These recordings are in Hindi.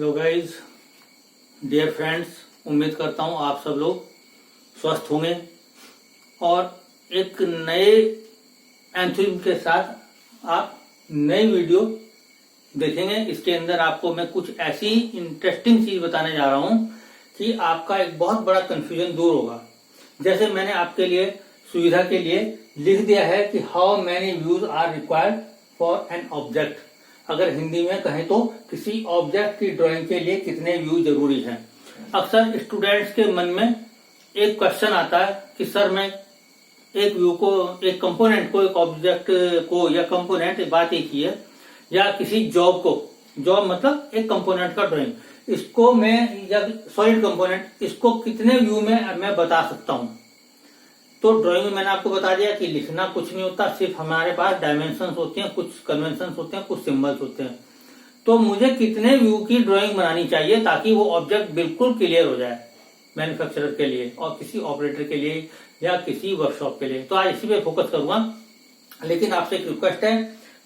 हेलो गाइस, डियर फ्रेंड्स, उम्मीद करता हूँ आप सब लोग स्वस्थ होंगे और एक नए एंथुसिज्म के साथ आप नई वीडियो देखेंगे। इसके अंदर आपको मैं कुछ ऐसी इंटरेस्टिंग चीज बताने जा रहा हूँ कि आपका एक बहुत बड़ा कंफ्यूजन दूर होगा। जैसे मैंने आपके लिए सुविधा के लिए लिख दिया है कि how many views are required for an object. अगर हिंदी में कहें तो किसी ऑब्जेक्ट की ड्राइंग के लिए कितने व्यू जरूरी हैं। अक्सर स्टूडेंट्स के मन में एक क्वेश्चन आता है कि सर मैं एक व्यू को, एक कंपोनेंट को, एक ऑब्जेक्ट को या कंपोनेंट, बात एक ही है, या किसी जॉब को, जॉब मतलब एक कंपोनेंट का ड्राइंग, इसको मैं, या सॉलिड कंपोनेंट, इसको कितने व्यू में मैं बता सकता हूं। तो ड्राइंग में मैंने आपको बता दिया कि लिखना कुछ नहीं होता, सिर्फ हमारे पास डायमेंशंस होते हैं, कुछ कन्वेंशंस होते हैं, कुछ सिंबल्स होते हैं। तो मुझे कितने व्यू की ड्राइंग बनानी चाहिए ताकि वो ऑब्जेक्ट बिल्कुल क्लियर हो जाए मैन्युफैक्चरर के लिए और किसी ऑपरेटर के लिए या किसी वर्कशॉप के लिए। तो आज इसी पे फोकस करूंगा, लेकिन आपसे एक रिक्वेस्ट है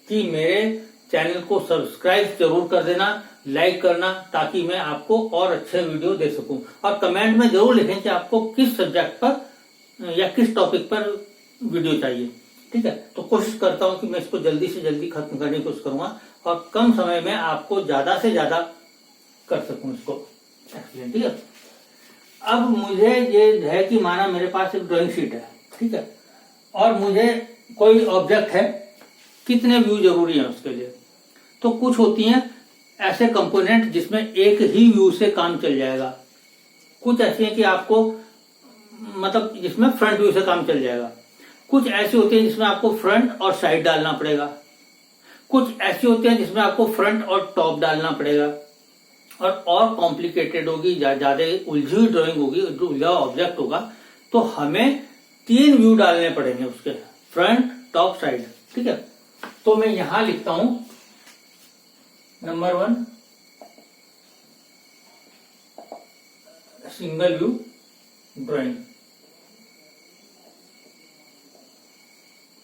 कि मेरे चैनल को सब्सक्राइब जरूर कर देना, लाइक करना, ताकि मैं आपको और अच्छे वीडियो दे सकूं। और कमेंट में जरूर लिखें कि आपको किस सब्जेक्ट पर या किस टॉपिक पर वीडियो चाहिए। ठीक है, तो कोशिश करता हूं कि मैं इसको जल्दी से जल्दी खत्म करने की कोशिश करूंगा और कम समय में आपको ज्यादा से ज्यादा कर सकूं इसको एक्सप्लेन। ठीक है, अब मुझे ये है कि माना मेरे पास एक ड्राइंग शीट है, ठीक है, और मुझे कोई ऑब्जेक्ट है, कितने व्यू जरूरी है उसके लिए। तो कुछ होती हैं ऐसे कंपोनेंट जिसमें एक ही व्यू से काम चल जाएगा, कुछ ऐसी हैं कि आपको मतलब जिसमें फ्रंट व्यू से काम चल जाएगा, कुछ ऐसी होती है जिसमें आपको फ्रंट और साइड डालना पड़ेगा, कुछ ऐसी होती है जिसमें आपको फ्रंट और टॉप डालना पड़ेगा, और कॉम्प्लिकेटेड होगी, ज्यादा उलझी हुई ड्राइंग होगी, जो उलझा ऑब्जेक्ट होगा, तो हमें 3 व्यू डालने पड़ेंगे उसके, फ्रंट, टॉप, साइड। ठीक है, तो मैं यहां लिखता हूं number 1 single view drawing,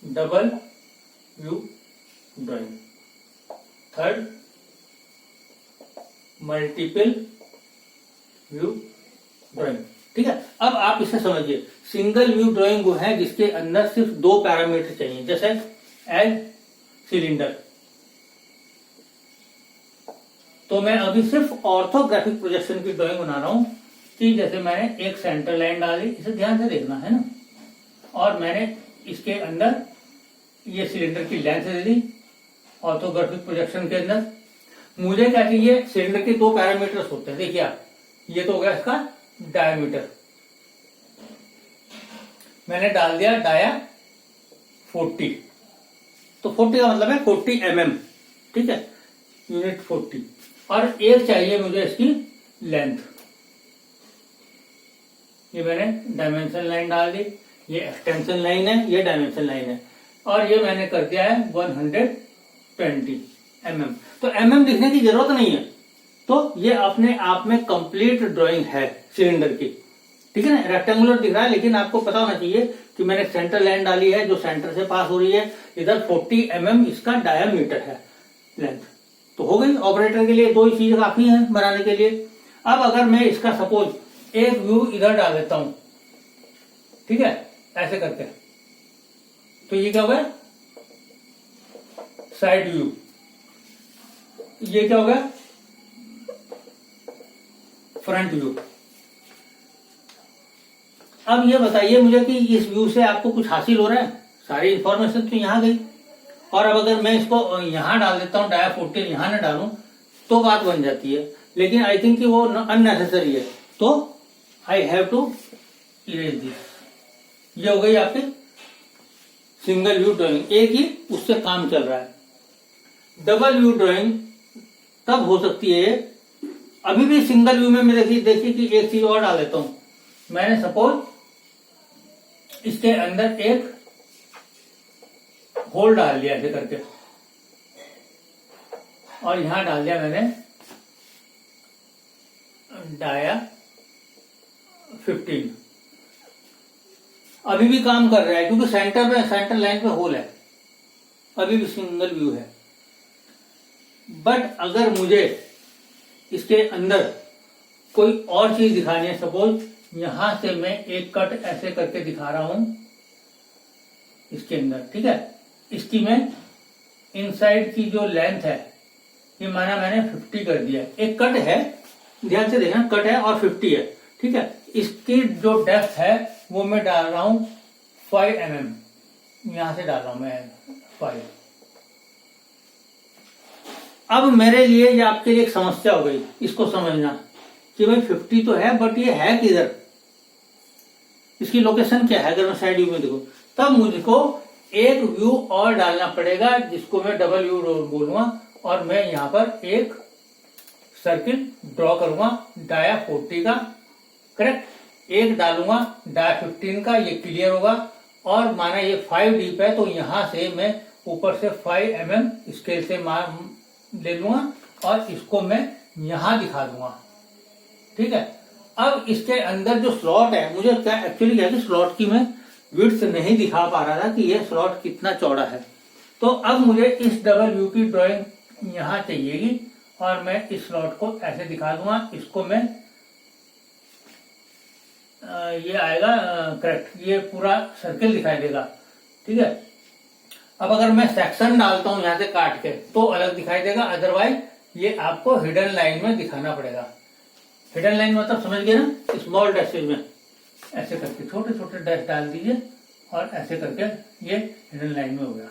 double view drawing, third multiple view drawing. ठीक है, अब आप इसे समझिए, सिंगल व्यू ड्राइंग वो है जिसके अंदर सिर्फ 2 पैरामीटर चाहिए, जैसे एल सिलेंडर। तो मैं अभी सिर्फ ऑर्थोग्राफिक प्रोजेक्शन की ड्राइंग बना रहा हूं कि जैसे मैंने एक सेंटर लाइन डाली, इसे ध्यान से देखना है ना, और मैंने इसके अंदर ये सिलेंडर की लेंथ दे दी ऑर्थोग्राफिक प्रोजेक्शन के अंदर। मुझे क्या चाहिए, सिलेंडर के 2 पैरामीटर्स होते हैं, देखिए आप, ये तो हो गया इसका डायमीटर, मैंने डाल दिया डाया 40, तो 40 का मतलब है 40 mm, ठीक है, यूनिट 40, और एक चाहिए मुझे इसकी लेंथ। ये मैंने डायमेंशन लाइन डाल दी, ये एक्सटेंशन लाइन है, ये डायमेंशन लाइन है, और ये मैंने कर दिया है 120 mm। तो mm लिखने की जरूरत नहीं है, तो ये अपने आप में कंप्लीट ड्राइंग है सिलेंडर की। ठीक है ना, रेक्टेंगुलर दिख रहा है, लेकिन आपको पता होना चाहिए कि मैंने सेंटर लाइन डाली है जो सेंटर से पास हो रही है, इधर 40 mm इसका डायमीटर है, लेंथ। तो हो गई, ऑपरेटर के लिए 2 ही चीज काफी है बनाने के लिए। अब अगर मैं इसका सपोज एक व्यू इधर डाल देता हूं, ठीक है, ऐसे करके, तो ये क्या हो गया, साइड व्यू। ये क्या हो गया, फ्रंट व्यू। अब ये बताइए मुझे कि इस व्यू से आपको कुछ हासिल हो रहा है, सारी इंफॉर्मेशन तो यहां गई, और अब अगर मैं इसको यहां डाल देता हूं, डाया 40 यहां ना डालूं, तो बात बन जाती है, लेकिन आई थिंक कि वो अननेसेसरी है, तो I have to erase this. ये हो गई आपकी सिंगल व्यू ड्राइंग, एक ही उससे काम चल रहा है। डबल व्यू ड्राइंग तब हो सकती है, अभी भी सिंगल व्यू में मैं देखिए कि एक चीज और डाल देता हूं, मैंने सपोज इसके अंदर एक होल डाल दिया ऐसे करके, और यहां डाल दिया मैंने डाया 15। अभी भी काम कर रहा है क्योंकि सेंटर लाइन पे होल है, अभी भी सिंगल व्यू है। बट अगर मुझे इसके अंदर कोई और चीज दिखानी है, सपोज यहां से मैं एक कट ऐसे करके दिखा रहा हूं इसके अंदर, ठीक है। इसकी मैं इनसाइड की जो लेंथ है ये माना मैंने 50 कर दिया, एक कट है, ध्यान से देखना, कट है और 50 है, ठीक है। इसकी जो डेप्थ है वो मैं डाल रहा हूं 5 mm, यहां से डाल रहा हूं मैं 5। अब मेरे लिए ये आपके लिए एक समस्या हो गई, इसको समझना कि भाई 50 तो है बट ये है किधर, इसकी लोकेशन क्या है। अगर मैं साइड व्यू में देखो तब मुझको एक व्यू और डालना पड़ेगा जिसको मैं डबल व्यू बोलूंगा, और मैं यहां पर एक सर्किल ड्रॉ करूंगा डाया 40 का, करेक्ट। एक डालूंगा डाया 15 का, ये क्लियर होगा। और माना ये 5 डीप है तो यहां से मैं ऊपर से 5 mm स्केल से ले लूंगा और इसको मैं यहां दिखा दूंगा, ठीक है। अब इसके अंदर जो स्लॉट है, मुझे क्या एक्चुअली क्या है कि स्लॉट की मैं विड्थ नहीं दिखा पा रहा था कि ये स्लॉट कितना चौड़ा है। तो अब मुझे इस डबल व्यू की ड्राइंग यहां चाहिएगी और मैं इस स्लॉट को ऐसे दिखा दूंगा। इसको मैं ये आएगा करेक्ट, ये पूरा सर्किल दिखाई देगा, ठीक है। अब अगर मैं सेक्शन डालता हूं यहां से काट के तो अलग दिखाई देगा, अदरवाइज ये आपको हिडन लाइन में दिखाना पड़ेगा। हिडन लाइन मतलब समझ गए ना, स्मॉल डैशेज में ऐसे करके छोटे छोटे डैश डाल दीजिए और ऐसे करके ये हिडन लाइन में हो गया।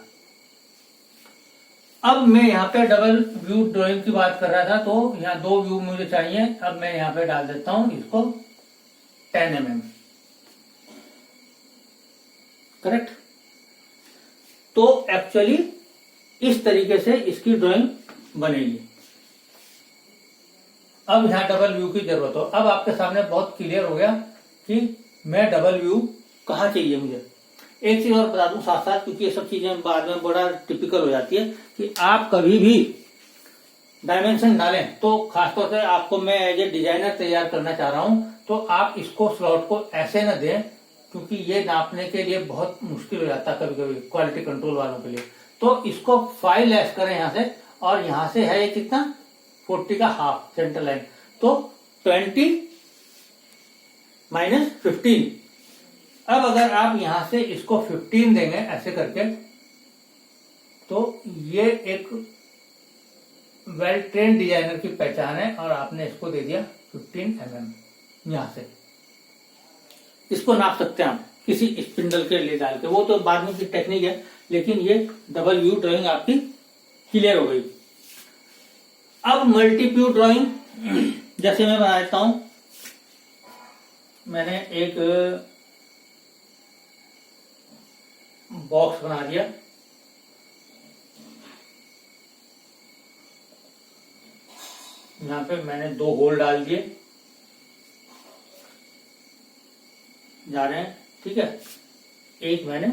अब मैं यहाँ पे डबल व्यू ड्राइंग की बात कर रहा था, तो यहाँ 2 व्यू मुझे चाहिए। अब मैं यहाँ पे डाल देता हूं इसको 10 mm, करेक्ट। तो एक्चुअली इस तरीके से इसकी ड्राइंग बनेगी। अब यहां डबल व्यू की जरूरत हो। अब आपके सामने बहुत क्लियर हो गया कि मैं डबल व्यू कहाँ चाहिए मुझे। एक चीज और बता दूं साथ साथ, क्योंकि ये सब चीजें बाद में बड़ा टिपिकल हो जाती है कि आप कभी भी डायमेंशन डालें तो खासतौर से आपको मैं एज ए डिजाइनर तैयार करना चाह रहा हूं, तो आप इसको स्लॉट को ऐसे न दें, क्योंकि ये नापने के लिए बहुत मुश्किल हो जाता है कभी कभी क्वालिटी कंट्रोल वालों के लिए। तो इसको 5 लेस करें यहां से, और यहां से है ये कितना 40 का हाफ सेंटर लाइन, तो 20 माइनस 15। अब अगर आप यहां से इसको 15 देंगे ऐसे करके, तो ये एक वेल ट्रेन डिजाइनर की पहचान है। और आपने इसको दे दिया 15 mm यहां से। इसको नाप सकते हैं आप किसी स्पिंडल के लिए डाल के, वो तो बाद में की टेक्निक है, लेकिन ये डबल व्यू ड्राइंग आपकी क्लियर हो गई। अब मल्टी व्यू ड्राइंग जैसे मैं बना देता हूं, मैंने एक बॉक्स बना दिया, यहां पे मैंने 2 होल डाल दिए जा रहे हैं, ठीक है। एक मैंने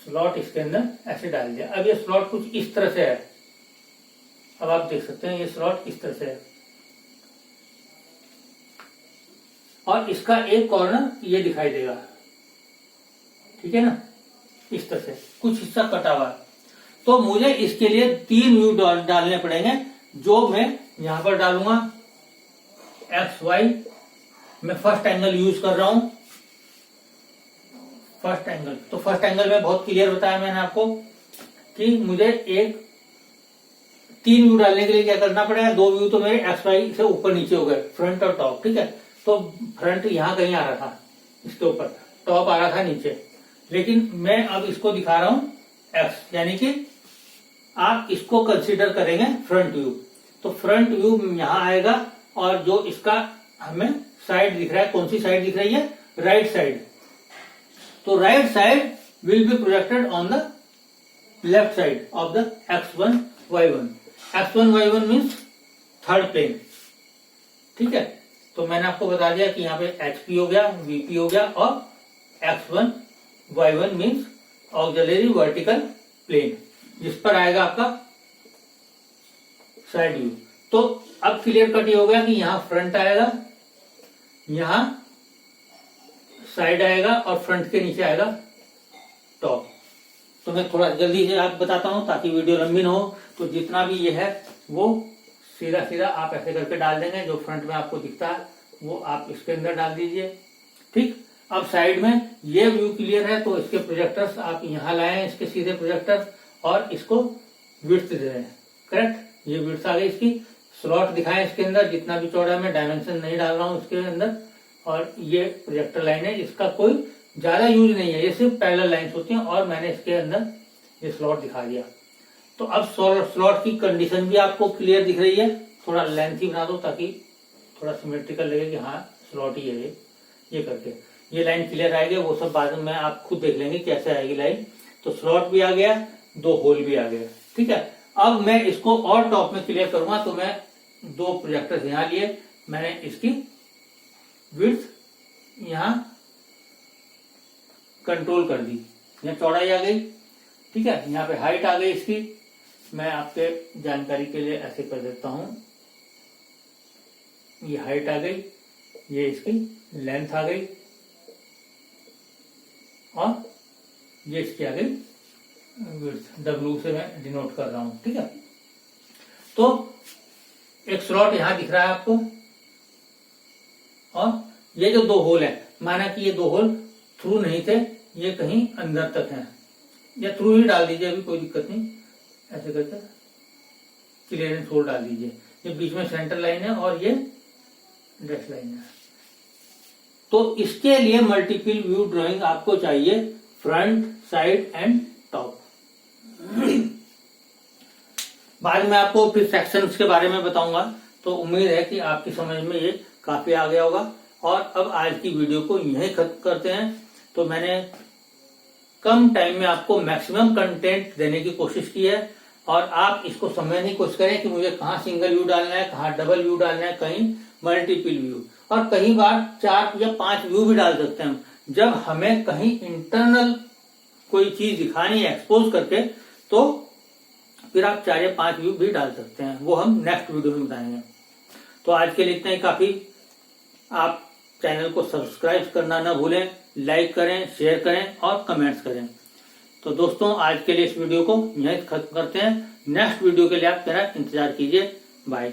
स्लॉट इसके अंदर ऐसे डाल दिया। अब ये स्लॉट कुछ इस तरह से है, अब आप देख सकते हैं ये स्लॉट इस तरह से है, और इसका एक कॉर्नर ये दिखाई देगा, ठीक है ना, इस तरह से कुछ हिस्सा कटा हुआ है। तो मुझे इसके लिए 3 व्यू डालने पड़ेंगे, जो मैं यहां पर डालूंगा XY। मैं फर्स्ट एंगल यूज कर रहा हूं, फर्स्ट एंगल। तो फर्स्ट एंगल में बहुत क्लियर बताया मैंने आपको कि मुझे 3 व्यू डालने के लिए क्या करना पड़ेगा। 2 व्यू तो मेरे XY से ऊपर नीचे हो गए, फ्रंट और टॉप, ठीक है। तो फ्रंट यहां कहीं आ रहा था, इसके ऊपर, टॉप आ रहा था नीचे, लेकिन मैं अब इसको दिखा रहा हूं X, यानी कि आप इसको कंसीडर करेंगे फ्रंट व्यू। तो फ्रंट व्यू यहां आएगा, और जो इसका हमें साइड दिख रहा है, कौन सी साइड दिख रही है, राइट साइड। तो right side will be projected on the left side of the X1 Y1। X1 Y1 means third plane, ठीक है। तो मैंने आपको बता दिया कि यहाँ पे HP हो गया, VP हो गया, और X1 Y1 means auxiliary vertical plane, जिस पर आएगा आपका साइड व्यू। तो अब क्लियर कट ये हो गया कि यहां फ्रंट आएगा, यहां साइड आएगा, और फ्रंट के नीचे आएगा टॉप। तो मैं थोड़ा जल्दी से आप बताता हूं ताकि वीडियो लंबी ना हो। तो जितना भी ये है वो सीधा सीधा आप ऐसे करके डाल देंगे। जो फ्रंट में आपको दिखता है वो आप इसके अंदर डाल दीजिए। ठीक, अब साइड में ये व्यू क्लियर है तो इसके प्रोजेक्टर्स आप यहाँ लाए, इसके सीधे प्रोजेक्टर, और इसको विड्थ दे रहे हैं। करेक्ट, ये विड्थ आ गई इसकी। स्लॉट दिखाएं इसके अंदर जितना भी चौड़ा, मैं डायमेंशन नहीं डाल रहा हूँ इसके अंदर। और ये प्रोजेक्टर लाइन है, इसका कोई ज्यादा यूज नहीं है, ये सिर्फ पैरेलल लाइन्स होती हैं, और मैंने इसके अंदर ये स्लॉट दिखा दिया। तो अब स्लॉट की कंडीशन भी आपको क्लियर दिख रही है। थोड़ा लेंथी बना दो ताकि थोड़ा सिमेट्रिकल लगे कि हाँ स्लॉट ही है ये करके। ये लाइन क्लियर आएगी, वो सब बाद में आप खुद देख लेंगे कैसे आएगी लाइन। तो स्लॉट भी आ गया, 2 होल भी आ गए। ठीक है, अब मैं इसको और टॉप में क्लियर करूंगा तो मैं 2 प्रोजेक्टर यहाँ लिए, मैंने इसकी विड्थ यहाँ कंट्रोल कर दी, यहाँ चौड़ाई आ गई। ठीक है, यहाँ पे हाइट आ गई इसकी। मैं आपके जानकारी के लिए ऐसे कर देता हूं, ये हाइट आ गई, ये इसकी लेंथ आ गई, और ये इसकी आ गई विड्थ। W से मैं डिनोट कर रहा हूं। ठीक है, तो एक स्लॉट यहां दिख रहा है आपको, और ये जो 2 होल है, माना कि ये 2 होल थ्रू नहीं थे, ये कहीं अंदर तक हैं, या थ्रू ही डाल दीजिए, अभी कोई दिक्कत नहीं। ऐसे करके क्लियरेंस होल डाल दीजिए। ये बीच में सेंटर लाइन है और ये डैश लाइन है। तो इसके लिए मल्टीपल व्यू ड्राइंग आपको चाहिए, फ्रंट, साइड एंड टॉप। बाद में आपको फिर सेक्शंस के बारे में बताऊंगा। तो उम्मीद है कि आपकी समझ में ये काफी आ गया होगा। और अब आज की वीडियो को यहीं खत्म करते हैं। तो मैंने कम टाइम में आपको मैक्सिमम कंटेंट देने की कोशिश की है, और आप इसको समझने की कोशिश करें कि मुझे कहाँ सिंगल व्यू डालना है, कहाँ डबल व्यू डालना है, कहीं मल्टीपल व्यू, और कई बार 4 या 5 व्यू भी डाल सकते हैं। जब हमें कहीं इंटरनल कोई चीज दिखानी है एक्सपोज करके, तो फिर आप 4 या 5 व्यू भी डाल सकते हैं, वो हम नेक्स्ट वीडियो में बताएंगे। तो आज के लिए इतना ही काफी। आप चैनल को सब्सक्राइब करना ना भूलें, लाइक करें, शेयर करें और कमेंट्स करें। तो दोस्तों आज के लिए इस वीडियो को यहीं खत्म करते हैं। नेक्स्ट वीडियो के लिए आप मेरा इंतजार कीजिए। बाय।